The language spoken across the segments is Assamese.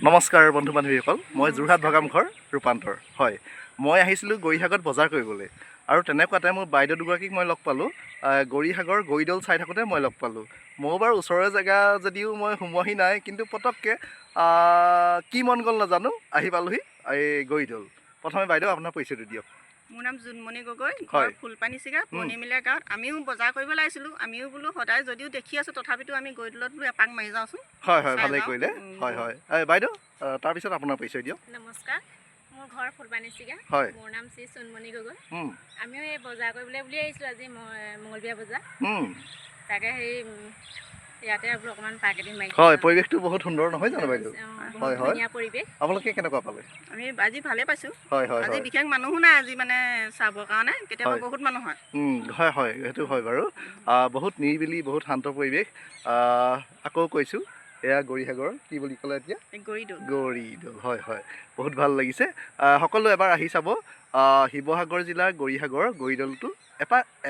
নমস্কাৰ বন্ধু বান্ধৱীসকল, মই যোৰহাট ভগামঘৰ ৰূপান্তৰ। হয়, মই আহিছিলোঁ গৌৰীসাগৰত বজাৰ কৰিবলৈ আৰু তেনেকুৱাতে মোৰ বাইদেউ দুগৰাকীক মই লগ পালোঁ। গৌৰীসাগৰ গৌৰীদৌল চাই থাকোঁতে মই লগ পালোঁ। মোৰ বাৰু ওচৰৰে জেগা যদিও মই সোমোৱাহি নাই, কিন্তু পটককৈ কি মন গ'ল নাজানো আহি পালোহি এই গৌৰীদৌল। প্ৰথমে বাইদেউ আপোনাৰ পৰিচয়টো দিয়ক। মোৰ নাম জোনমণি গগৈ, ঘৰ ফুলপানী চিগা পুৰণিমিলীয়া গাঁৱত। আমিও বজাৰ কৰিবলৈ আহিছিলোঁ। আমিও বোলো সদায় যদিও দেখি আছোঁ, তথাপিতো আমি গৌৰীদৌলত বোলো এপাক মাৰি যাওঁচোন। হয় হয়, ভালেই কৰিলে। হয় হয়, বাইদেউ তাৰপিছত আপোনাৰ পৰিচয় দিয়ক। নমস্কাৰ, মোৰ ঘৰ ফুলপানী চিগা। হয়, মোৰ নাম শ্ৰী জোনমণি গগৈ। আমিও এই বজাৰ কৰিবলৈ বুলি আহিছিলোঁ। আজি মঙলবীয়া বজাৰ, তাকে সেই ইয়াতে বোলো অকণমান পাৰ্কেটিং মাৰি। হয়, পৰিৱেশটো বহুত সুন্দৰ নহয় জানো বাইদেউ? হয় হয়, ধুনীয়া পৰিৱেশ। আপোনালোকে কেনেকুৱা পালে? আমি আজি ভালে পাইছোঁ। হয় হয়, আজি বিশেষ মানুহো নাই আজি মানে চাবৰ কাৰণে, কেতিয়াবা বহুত মানুহ হয়। হয় হয়, সেইটো হয় বাৰু। বহুত নিৰিবিলি, বহুত শান্ত পৰিৱেশ। আকৌ কৈছোঁ, এয়া গৌৰীসাগৰ কি বুলি ক'লে এতিয়া? গৌৰীদৌল। হয় হয়, বহুত ভাল লাগিছে। সকলো এবাৰ আহি চাব শিৱসাগৰ জিলাৰ গৌৰীসাগৰ গৌৰীদৌলটো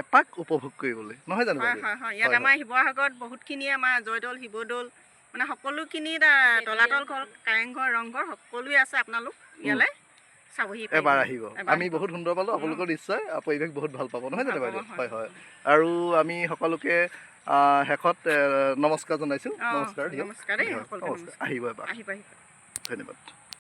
এপাক উপভোগ কৰিবলৈ, নহয় জানো? হয় হয় হয়, ইয়াত আমাৰ শিৱসাগৰত বহুতখিনিয়ে আমাৰ জয়দৌল, শিৱদৌল মানে সকলোখিনি তলাতল ঘৰ, কাৰেংঘৰ, ৰংঘৰ সকলোৱে আছে। আপোনালোক ইয়ালৈ চাবহি এবাৰ আহিব। আমি বহুত সুন্দৰ পালোঁ, আপোনালোকৰ নিশ্চয় পৰিৱেশ বহুত ভাল পাব, নহয় জানো বাইদেউ? হয় হয়, আৰু আমি সকলোকে শেষত নমস্কাৰ জনাইছোঁ। নমস্কাৰ দিয়ক। নমস্কাৰ দেই, সকলোকে নমস্কাৰ। আহিব এবাৰ। আহিব আহিব। ধন্যবাদ।